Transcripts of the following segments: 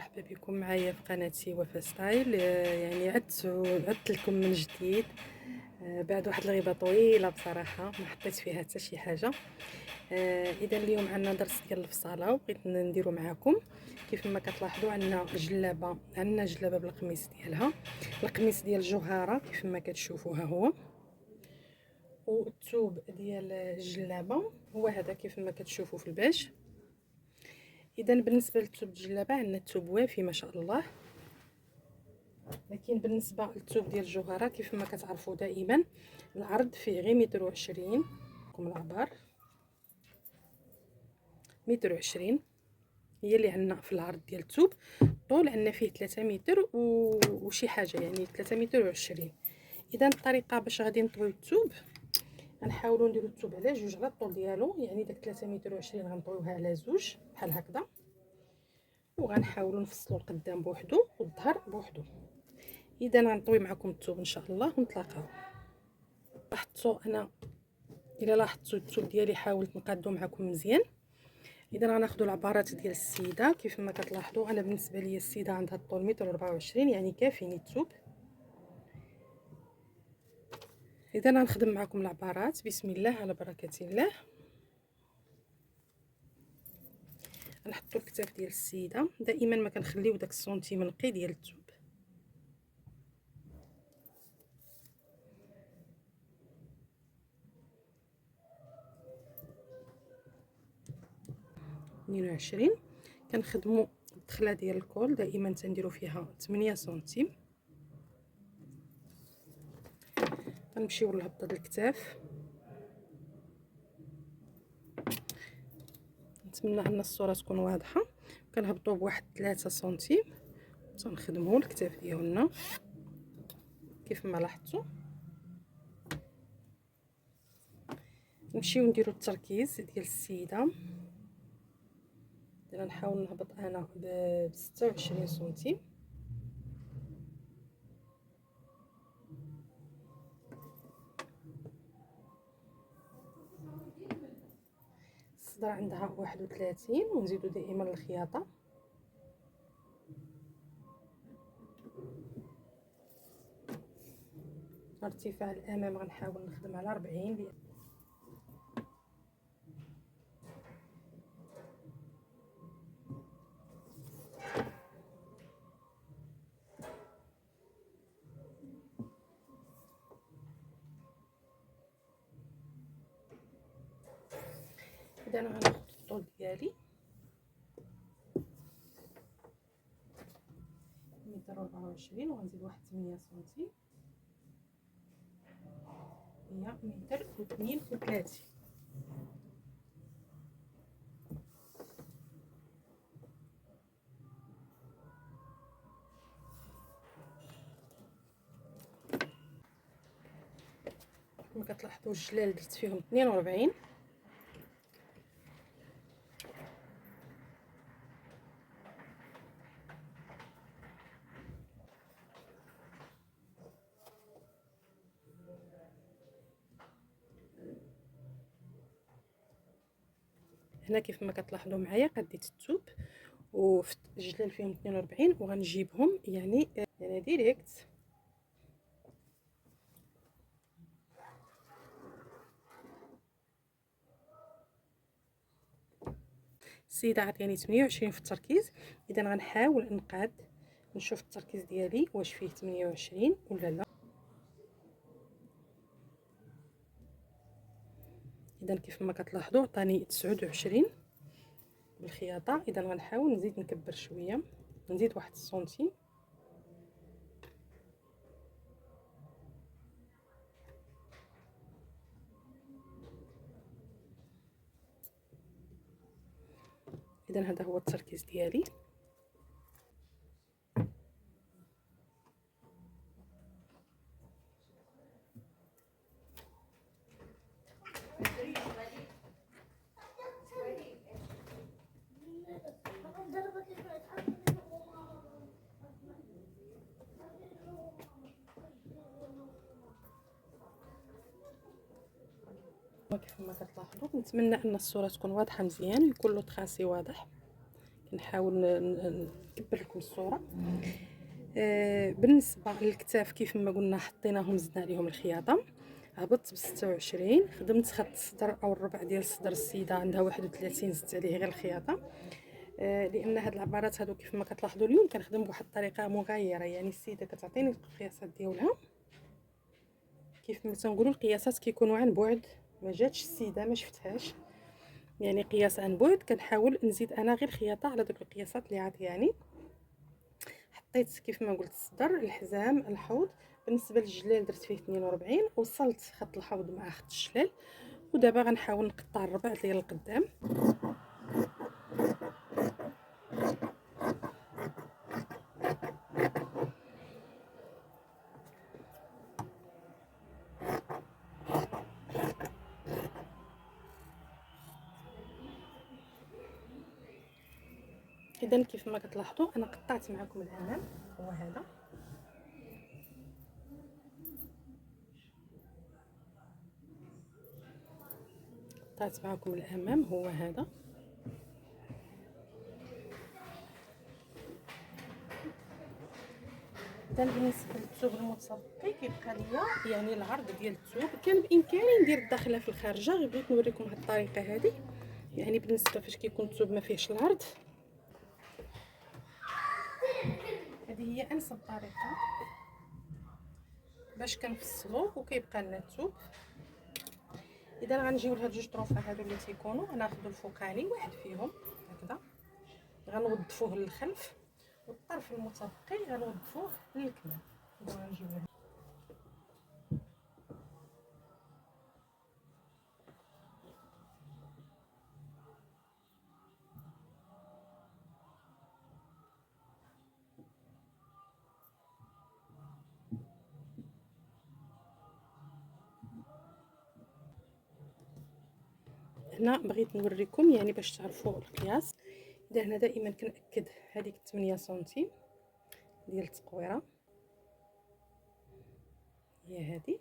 مرحبا بكم معايا في قناتي وفاء ستايل. يعني عدت لكم من جديد بعد واحد الغيبه طويله بصراحه ما حطيت فيها حتى شي حاجه. اذا اليوم عندنا درس ديال الفصاله وبغيت نديرو معكم. كيف ما كتلاحظوا عندنا جلابه بالقميص ديالها، القميص ديال الجوهره كيف ما كتشوفوا ها هو، والثوب ديال الجلابه هو هذا كيف ما كتشوفوا في الباج. اذا بالنسبه للثوب الجلابه عندنا الثوب وافي ما شاء الله، لكن بالنسبه للثوب ديال الجوهره كيف ما كتعرفوا دائما العرض فيه غير 1.20 متر. لكم العبار 1.20 متر هي اللي عندنا في العرض ديال الثوب. الطول عندنا فيه 3 متر وشي حاجه، يعني 3 متر و20. اذا الطريقه باش غادي نطويو الثوب، غنحاولوا نديروا الثوب على جوج على الطول ديالو، يعني داك 3 متر و20 غنطويوها على زوج بحال هكذا، وغنحاولوا نفصلوا القدام بوحدو والظهر بوحدو. اذا غنطوي معكم الثوب ان شاء الله ونتلاقاو. الا لاحظتوا الثوب ديالي حاولت نقادو معكم مزيان. اذا غناخذوا العبارات ديال السيده كيف ما كتلاحظوا. انا بالنسبه لي السيده عندها الطول 1.24 متر، يعني كافيني الثوب. اذا غنخدم معكم العبارات بسم الله على بركه الله. غنحطوا الكتاف ديال السيده، دائما ما كنخليو داك السنتيم نقي ديال الثوب. كنخدموا الدخله ديال الكول دائما تنديروا فيها 8 سنتيم. غنمشيو لهبطه الكتاف. نتمنى ان الصوره تكون واضحه. كنهبطوا بواحد 3 سنتيم تنخدموا الكتاف ديالنا كيف ما لاحظتوا. نمشيو نديروا التركيز ديال السيده. نحاول نهبط انا ب 26 سنتيم. الصدر عندها 31 ونزيدو دائما الخياطه. ارتفاع الامام غنحاول نخدم على 40. اذا انا غناخد الطول ديالي 1.24 وغنزيد واحد 8 سنتيم، هي 1.32 متر. كما كتلاحظوا الجلال درت فيهم 42. هنا كيف ما كتلاحظوا معايا قديت الثوب وفي الجلال فيهم 42 وغنجيبهم يعني ديريكت. السيده عطياني 28 في التركيز. اذا غنحاول نقاد نشوف التركيز ديالي واش فيه 28 ولا لا. اذا كيف ما كتلاحظوا عطاني 29 بالخياطه. اذا غنحاول نزيد نكبر شويه، نزيد واحد السنتيم. اذا هذا هو التركيز ديالي. كيف ما كتلاحظوا نتمنى ان الصوره تكون واضحه مزيان ويكون لو تراسي واضح. نحاول نكبر لكم الصوره. بالنسبه للكتاف كيف ما قلنا حطيناهم زدنا عليهم الخياطه. هبطت ب 26، خدمت خط الصدر او الربع ديال الصدر. السيده عندها 31 زدت عليه غير الخياطه. لان هاد العبارات هادو كيف ما كتلاحظوا اليوم كنخدم بواحد الطريقه مغايره، يعني السيده كتعطيني القياسات ديالها كيف ما تنقولوا. القياسات كيكونوا عن بعد، ما جاتش السيده ما شفتهاش، يعني قياس عن بعد. كنحاول نزيد انا غير خياطه على دوك القياسات اللي عطياني. حطيت كيف ما قلت الصدر، الحزام، الحوض. بالنسبه للجلال درت فيه 42، وصلت خط الحوض مع خط الشلال. ودابا غنحاول نقطع الربع ديال القدام. اذا كيف ما كتلاحظوا انا قطعت معكم الامام، هو هذا. قطعت معكم الامام هو هذا. اذا بالنسبه للثوب المتبقي كيبقى ليا يعني العرض ديال الثوب. كان بامكاني ندير الداخله في الخارجه، غير بغيت نوريكم هاد الطريقه هذه. يعني بالنسبه فاش كيكون الثوب ما فيهش العرض، هذه هي انسب طريقه باش كنفصلوه وكيبقى لنا الثوب. اذا غنجيو لهاد جوج طروفه هادو اللي تيكونوا، غناخذوا الفوقاني واحد فيهم هكذا غنوظفوه للخلف، والطرف المتبقي غنوظفوه للكمام. غنجيو هنا بغيت نوريكم يعني باش تعرفوا القياس. اذا هنا دائما كنأكد هذيك 8 سنتيم ديال التقويره، هي هذه.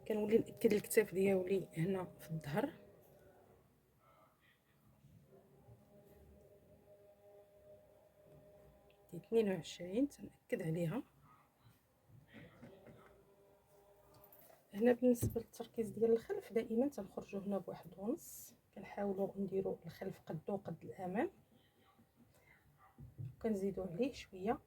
كنولي نأكد الكتاف ديالي هنا في الظهر، دي 22 تنأكد عليها. هنا بالنسبه للتركيز ديال الخلف دائما تنخرجوا هنا بواحد ونص، كنحاولوا نديروا الخلف قدو قد الامام، كنزيدوا عليه شويه.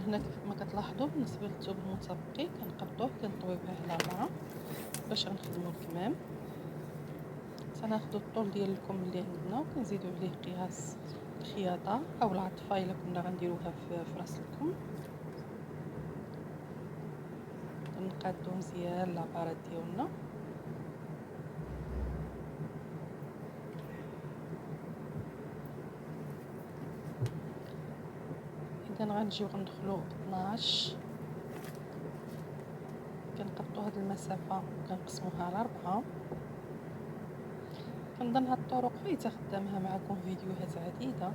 هنا كيف ما كتلاحظوا بالنسبه للثوب المتبقي كنقبضوه كنطويو به على برا باش غنخدموا الكمام. سناخذوا الطول ديال الكم اللي عندنا وكنزيدوا عليه قياس الخياطه او العطفه الا كنا غنديروها في راس الكم. كنقادو مزيان العبارات ديالنا. غنجيو غندخلو ب 12. كنقطعو هاد المسافه وكنقسموها على 4. كنظن هاد الطرق فايته خدامها معكم فيديوهات عديده،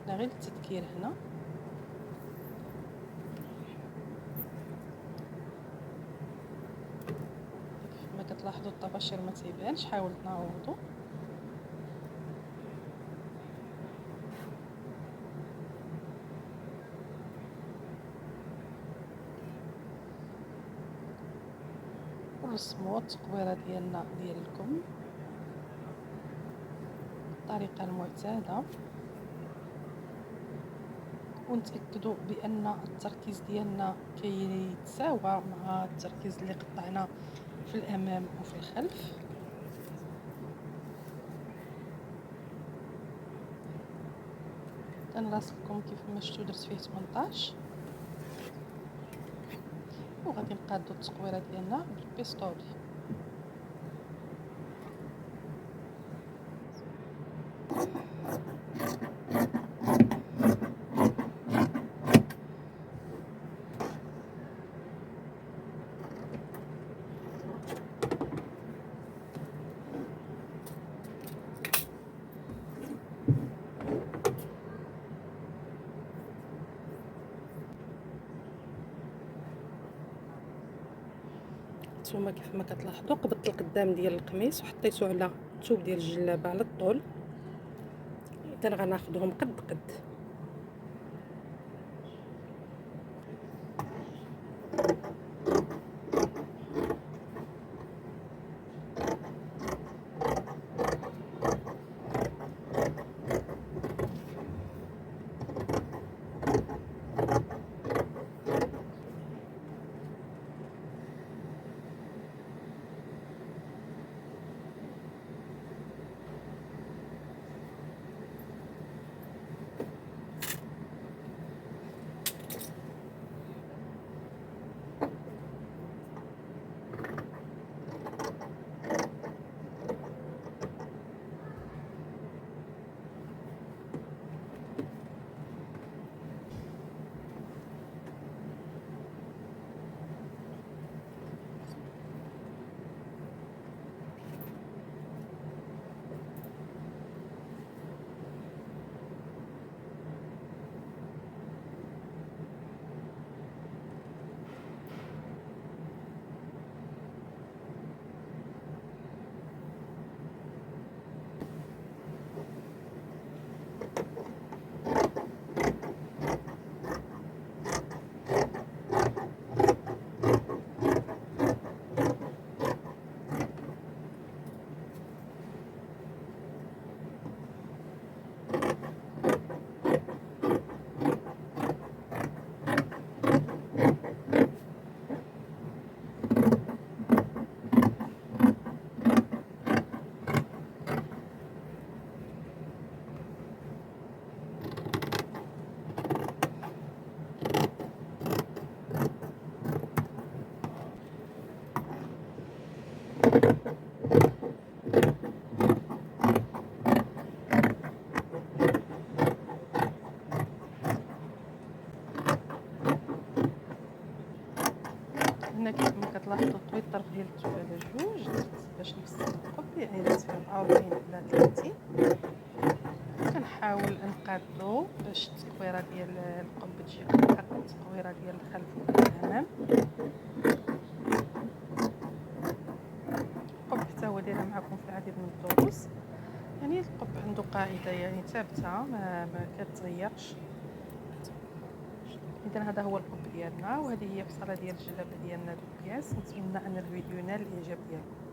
حنا غير التذكير هنا. كما كتلاحظوا الطباشير ما تيبانش، حاولت نعوضو. ونرسمو التقويره ديالنا ديال الكم بالطريقه المعتاده، ونتاكدوا بان التركيز ديالنا كيتساوى مع التركيز اللي قطعنا في الامام وفي الخلف. كنراسلكم كيف ما شفتوا درت فيه 18، وغادي نقادو التقويره ديالنا بالبيستولي. نتوما كيف ما كتلاحظوا قبضت القدام ديال القميص وحطيته على الثوب ديال الجلابه على الطول. اذا غناخذهم قد قد. هنا كيف ما كتلاحظوا طويت الطرف ديال الثوب على جوج، درت باش نفصل القب يعني درت فيه 44 على 30. كنحاول نقادو باش التقويره ديال القب تجي قد التقويره ديال الخلف والامام. القب حتى هو دايره معكم في العديد من الدروس، يعني القب عنده قاعده يعني ثابته ما كتغيرش. اذا هذا هو القب ديالنا، وهذه هي فصله ديال الجلابه ديالنا بالقياس. نتمنى ان الفيديو ينال الاعجاب ديالكم.